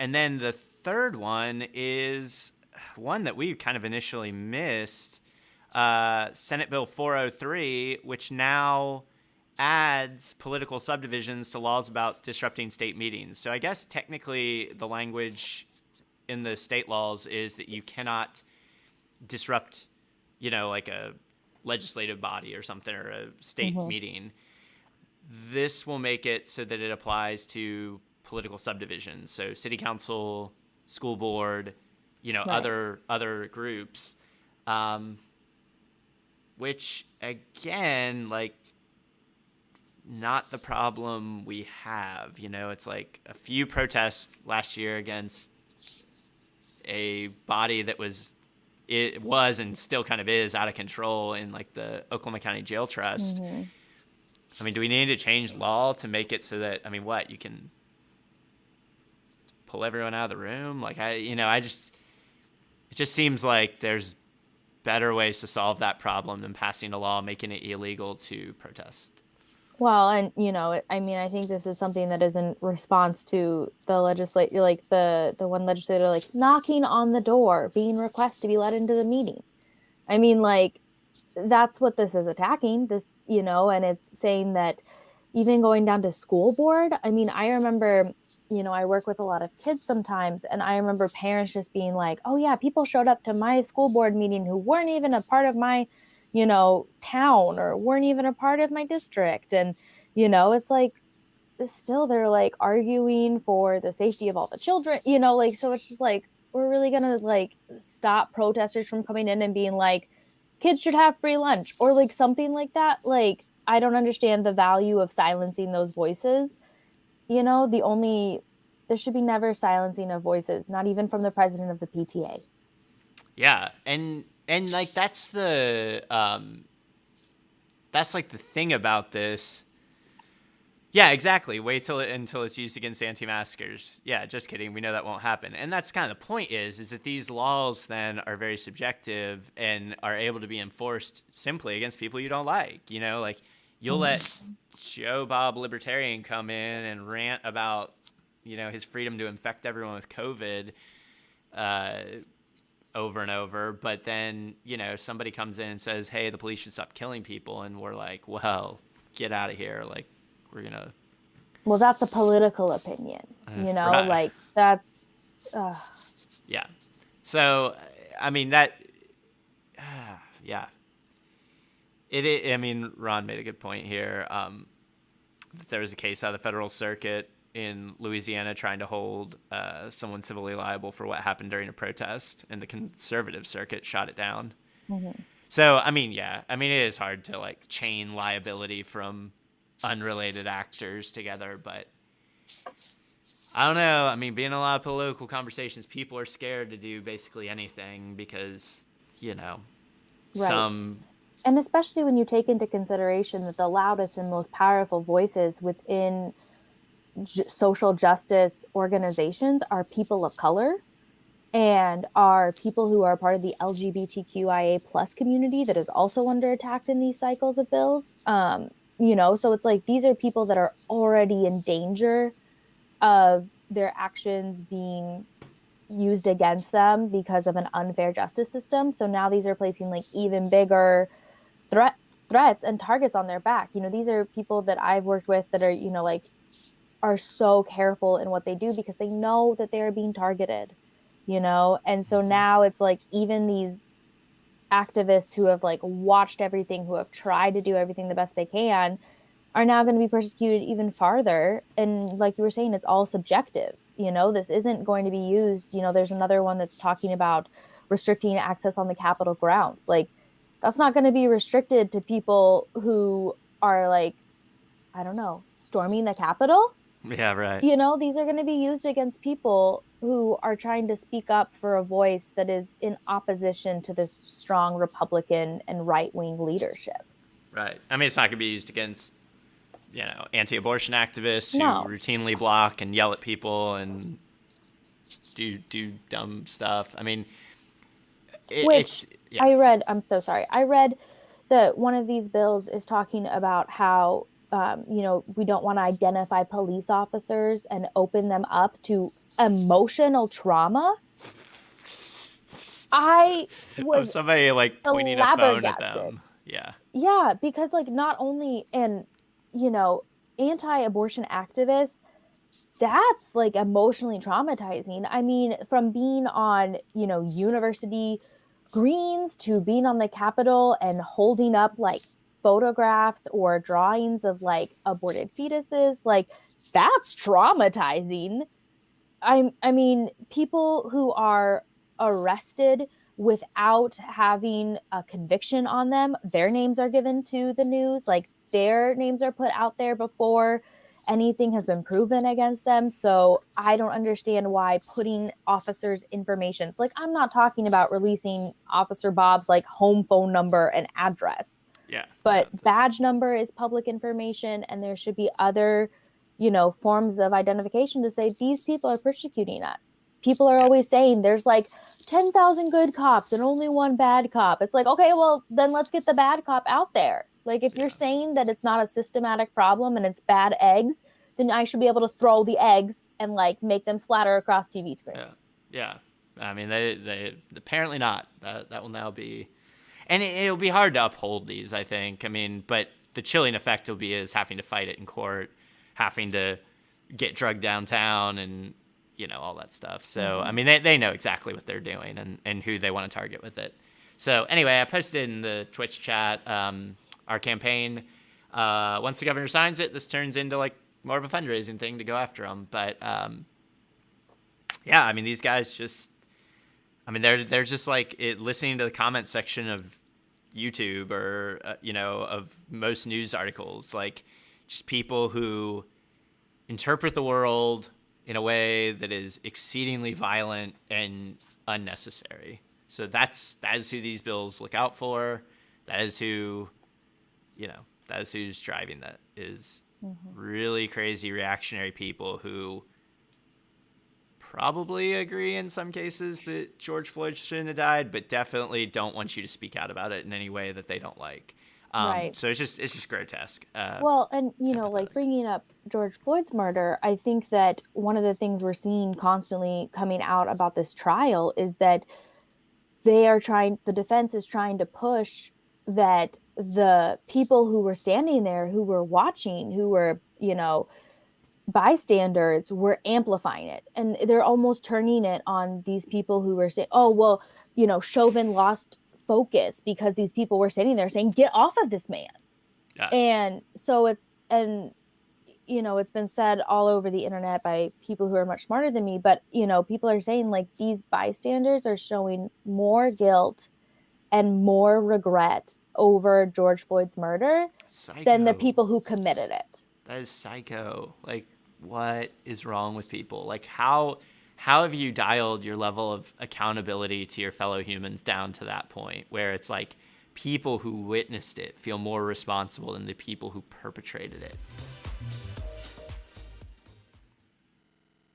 And then the third one is one that we kind of initially missed, Senate Bill 403, which now adds political subdivisions to laws about disrupting state meetings. So I guess technically the language in the state laws is that you cannot disrupt, like a legislative body or something, or a state Hmm. meeting. This will make it so that it applies to political subdivisions. So city council, school board, Right. other groups, um, which again, like, not the problem we have. It's like a few protests last year against a body that was and still kind of is out of control in like the Oklahoma County Jail Trust. Hmm. I mean, do we need to change law to make it so that, I mean, what, you can pull everyone out of the room? Like, it just seems like there's better ways to solve that problem than passing a law making it illegal to protest. Well, and I mean, I think this is something that is in response to the legislature, like the one legislator, like knocking on the door, being requested to be let into the meeting. I mean, like that's what this is attacking. This, and it's saying that even going down to school board. I mean, I remember, I work with a lot of kids sometimes, and I remember parents just being like, "Oh yeah, people showed up to my school board meeting who weren't even a part of my, town or weren't even a part of my district." And it's like still they're like arguing for the safety of all the children, like so it's just like we're really gonna like stop protesters from coming in and being like kids should have free lunch or like something like that. Like I don't understand the value of silencing those voices. The only there should be never silencing of voices, not even from the president of the PTA. Yeah, and like that's like the thing about this. Yeah, exactly. Wait until it's used against anti-maskers. Yeah, just kidding. We know that won't happen. And that's kind of the point is that these laws then are very subjective and are able to be enforced simply against people you don't like. Like you'll let Joe Bob Libertarian come in and rant about, his freedom to infect everyone with COVID uh, over and over. But then, somebody comes in and says, hey, the police should stop killing people. And we're like, well, get out of here. Like, we're going to Well, that's a political opinion, right. like that's uh, Yeah. So, I mean, that, yeah. I mean, Ron made a good point here. There was a case out of the federal circuit in Louisiana trying to hold someone civilly liable for what happened during a protest, and the conservative circuit shot it down. mhm. So, I mean, yeah. I mean, it is hard to, like, chain liability from unrelated actors together, but I don't know. I mean, being in a lot of political conversations, people are scared to do basically anything because, you know, Right. some. And especially when you take into consideration that the loudest and most powerful voices within social justice organizations are people of color and are people who are part of the LGBTQIA plus community that is also under attack in these cycles of bills. So it's like these are people that are already in danger of their actions being used against them because of an unfair justice system. So now these are placing like even bigger threat threats and targets on their back. These are people that I've worked with that are, like are so careful in what they do because they know that they are being targeted, And so now it's like even these activists who have like watched everything, who have tried to do everything the best they can, are now going to be persecuted even farther. And like you were saying, it's all subjective. This isn't going to be used. There's another one that's talking about restricting access on the Capitol grounds. Like, that's not going to be restricted to people who are like, I don't know, storming the Capitol. Yeah, right. These are going to be used against people who are trying to speak up for a voice that is in opposition to this strong Republican and right wing leadership. Right. I mean, it's not going to be used against, anti-abortion activists who No, routinely block and yell at people and do dumb stuff. I mean, which it's yeah. I read, I'm so sorry. I read that one of these bills is talking about how we don't want to identify police officers and open them up to emotional trauma. I Of was somebody like pointing a phone at flabbergasted. them. Yeah. Yeah, because like not only and you know, anti-abortion activists, that's like emotionally traumatizing. I mean, from being on, university greens to being on the Capitol and holding up like photographs or drawings of like aborted fetuses, like that's traumatizing. I mean, people who are arrested without having a conviction on them, their names are given to the news, like their names are put out there before anything has been proven against them. So I don't understand why putting officers' information, like I'm not talking about releasing Officer Bob's like home phone number and address, Yeah. but badge number is public information, and there should be other, forms of identification to say these people are persecuting us. People are Yeah. always saying there's like 10,000 good cops and only one bad cop. It's like, okay, well, then let's get the bad cop out there. Like, if you're Yeah. saying that it's not a systematic problem and it's bad eggs, then I should be able to throw the eggs and like make them splatter across TV screens. Yeah. Yeah. I mean, they apparently not. That will now be, and it'll be hard to uphold these, I think. I mean, but the chilling effect will be is having to fight it in court, having to get drugged downtown, and all that stuff. So I mean, they know exactly what they're doing and who they want to target with it. So anyway, I posted in the Twitch chat our campaign. Once the governor signs it, this turns into like more of a fundraising thing to go after them. But yeah, I mean, these guys just, I mean, they're just like listening to the comment section of YouTube or of most news articles, like just people who interpret the world in a way that is exceedingly violent and unnecessary. So that is who these bills look out for. That is who, that is who's driving that, is really crazy reactionary people who probably agree in some cases that George Floyd shouldn't have died, but definitely don't want you to speak out about it in any way that they don't like. Right. So it's just grotesque. Well, and like bringing up George Floyd's murder, I think that one of the things we're seeing constantly coming out about this trial is that the defense is trying to push that the people who were standing there, who were watching, who were, bystanders, were amplifying it. And they're almost turning it on these people who were saying, oh, well, Chauvin lost focus because these people were standing there saying, get off of this man. Yeah. And so it's been said all over the internet by people who are much smarter than me, but people are saying like these bystanders are showing more guilt and more regret over George Floyd's murder than the people who committed it. That is psycho. Like, what is wrong with people? Like, how have you dialed your level of accountability to your fellow humans down to that point where it's like people who witnessed it feel more responsible than the people who perpetrated it?